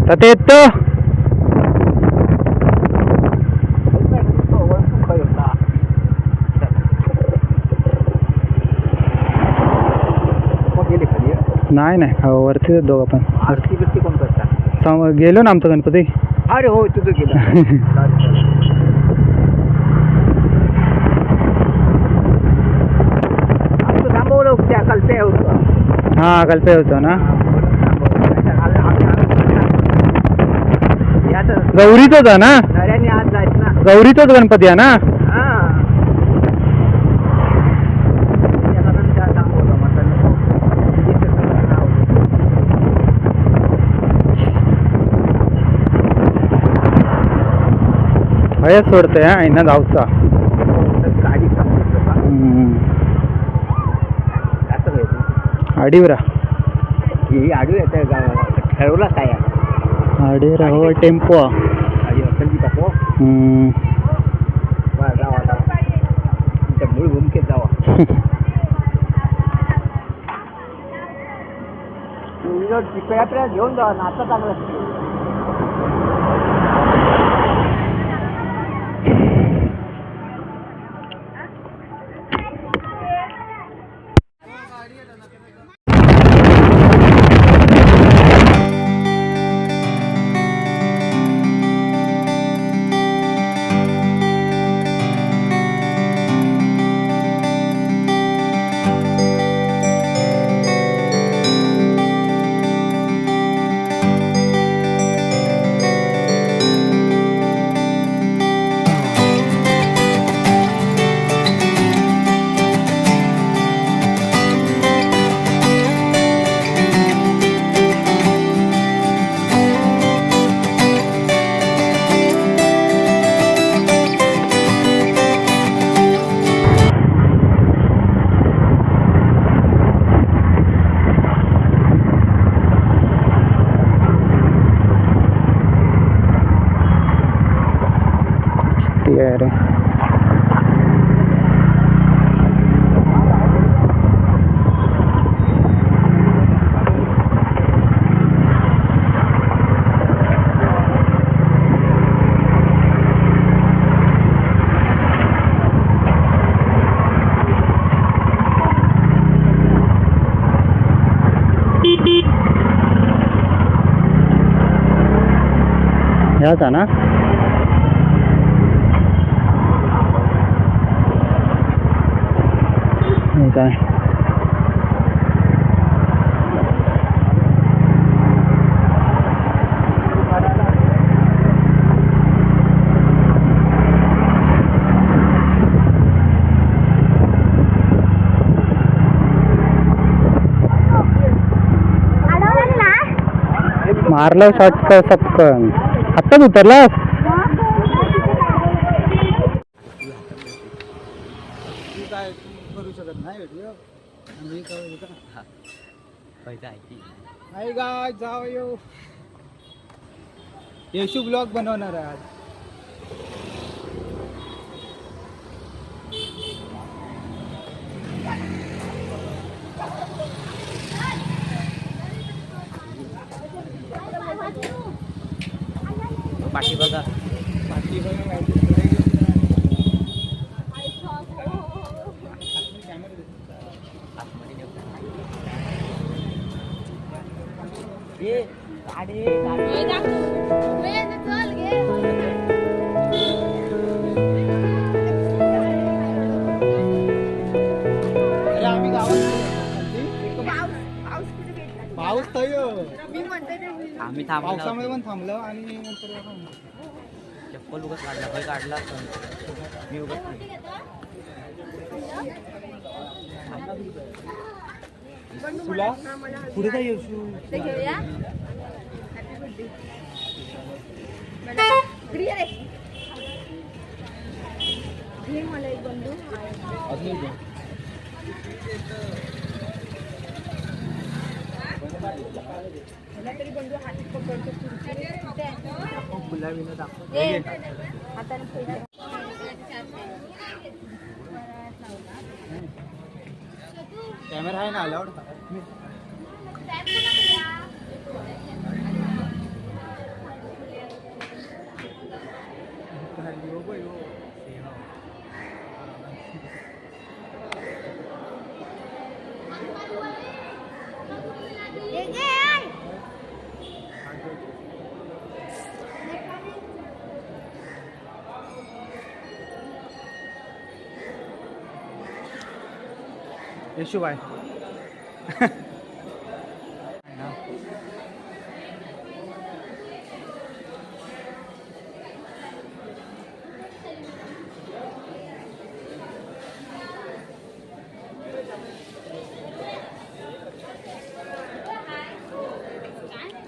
तर ते येतो नाही नाही वरतीच दोघं पण आरती बिरती कोण करता गेलो ना आमचा गणपती. अरे हो तुझं गेलं थांबवलं त्या कल्पे होतं. हा कल्पे होतो ना. गौरीच होता ना. नऱ्याने आज जायचं ना. गौरीचाच गणपती आहे ना. भयच सोडतोय हा यांना जाऊचा. गाडी आडीवरा ही आडू येते ठरवला काय आडीवरा हो टेम्पो आधी असेल टाको जावा जावा तुमच्या मूळ भूमिकेत जावा. चिकळ्या घेऊन जावा नाचा चांगलं. अरे ह्याच ना. काय मारलं शॉट सपकन आत्ताच उतरलास. येशू ब्लॉग बनवणार आहे आज. पाठी बघा पाठी बघा पाऊस आम्ही पावसामध्ये पण थांबलो आणि नंतर चप्पल उगाच काढला मी उगाच तुला पुढे काय येऊ मला एक बंधू तरी बंधू हाती पकडतो गुलाबीनं दाखव कॅमेरा आहे ना अलाउड. येशूबाई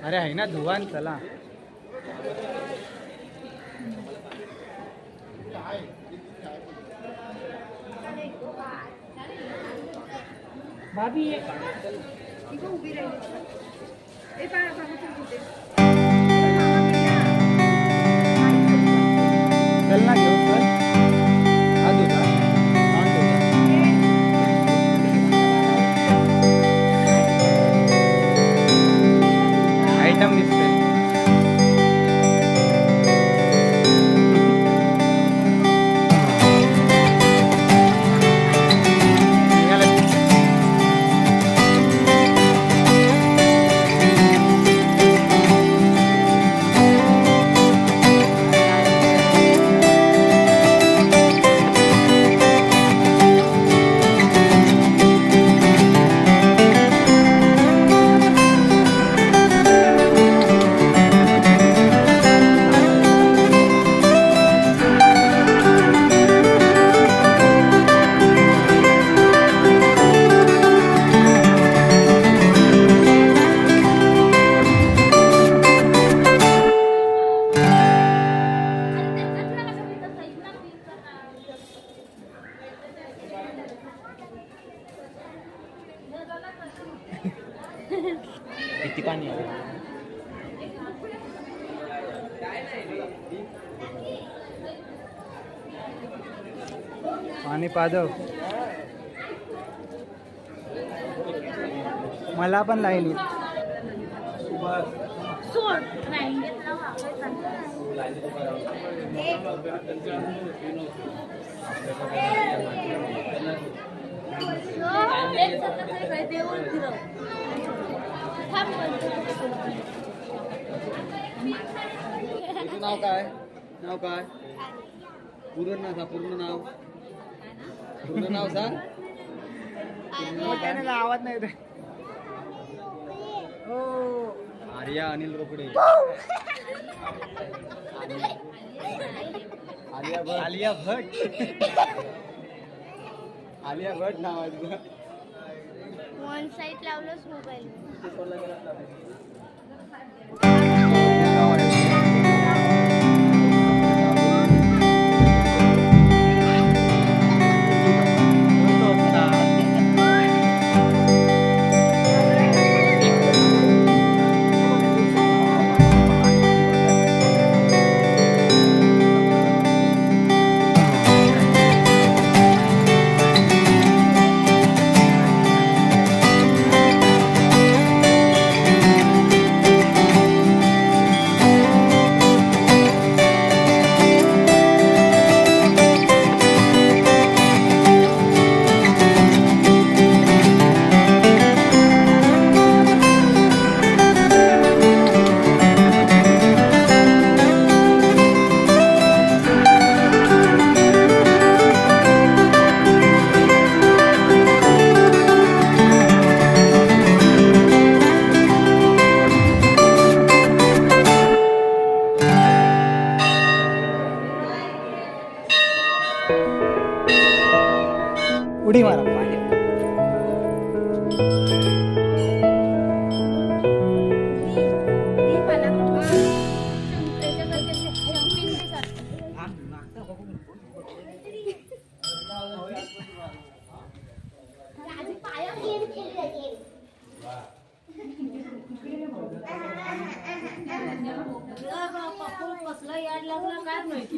अरे आहे ना धुवान चला भाभी इथं उभी राहिली ए बाबा कुठे चल ना घेऊन चल हा धुता आयटम दिसतोय किती पाणी आहे पाणी पाजव मला पण लाईन सोड नाही नाव काय नाव काय पूर्ण नाव सांग गावात नाही ते आर्या अनिल रोकडे आलिया भट नावाचं वन साईड लावलंच मोबाईल उडी मारा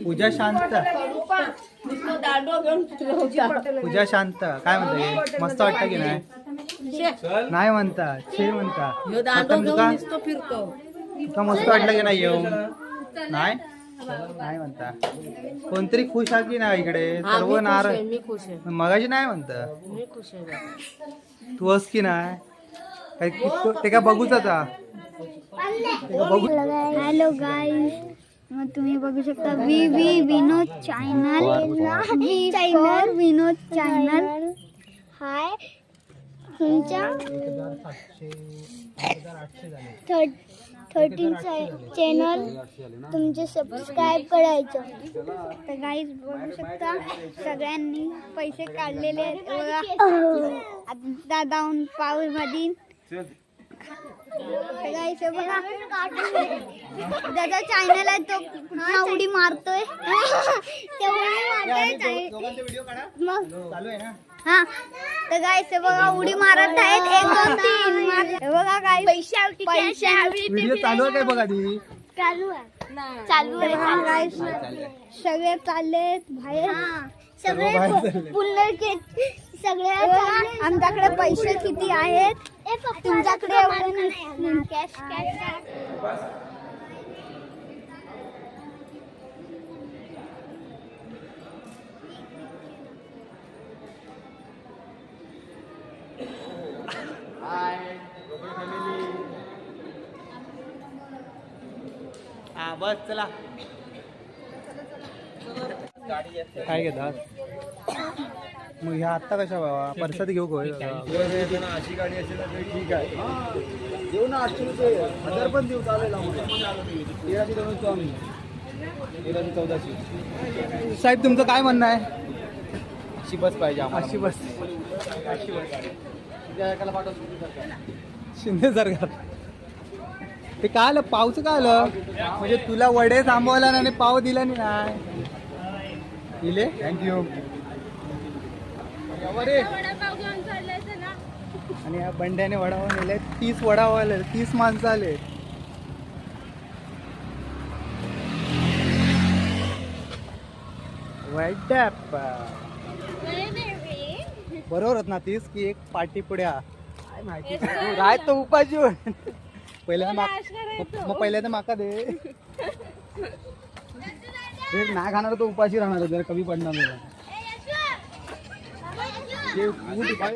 पूजा शांत पूजा शांत काय म्हणता मस्त वाटतं की नाही नाही म्हणता छे म्हणता तुका मस्त वाटलं की नाही येऊन नाही नाही म्हणता कोणतरी खुश आहे की नाही इकडे सर्व नाराज. मी खुश आहे. मगाशी नाही म्हणता मी खुश आहे. तू हस की नाही काय ते का बघूच आता ते का बघू. हॅलो गाईज, मग तुम्ही बघू शकता विनोद चॅनल विनोद चॅनल. हाय तुमच्या 13 चॅनल तुमचे सबस्क्राईब करायचं. तर गाईज बघू शकता सगळ्यांनी पैसे काढलेले आहेत बघा. आता जाऊन पाऊस मध्ये बघा ज्याचा चॅनल आहे तो कुठला उडी मारतोय हा. तर गाईस बघा उडी मारत आहेत 1 2 3 हे बघा काय पैसे व्हिडिओ चालू आहे काय बघा ती चालू आहे गाईस. सगळे चालले बाहेर. सगळे पुन्हा सगळे आमच्याकडे पैसे किती आहेत तुमच्याकडे एवढे कॅश हा बस चला. काय घेतात मग ह्या आत्ता कशा बाबा परसाद घेऊ का अशी गाडी असेल तर ठीक आहे. देऊ ना 800 रुपये 1000 पण देऊ चालेल आम्हाला. 1300 देऊ तो आम्ही 1300 साहेब तुमचं काय म्हणणं आहे. अशी बस पाहिजे आम्हाला. अशी बस एकाला पाठवतो शिंदे सरकार ते काय आलं पावचं काय आलं म्हणजे तुला वडे थांबवला आणि पाव दिला नाही दिले. थँक्यू. आणि या बंड्याने वडापाव नेले 30 वडापाव आले 30 माणसं आले. बरोबर होत ना 30 की एक पाठी पुढ्या राय तो उपाशी पहिल्यांदा माका दे. नाही खाणार तो उपाशी राहणार जर कमी पडणार नाही.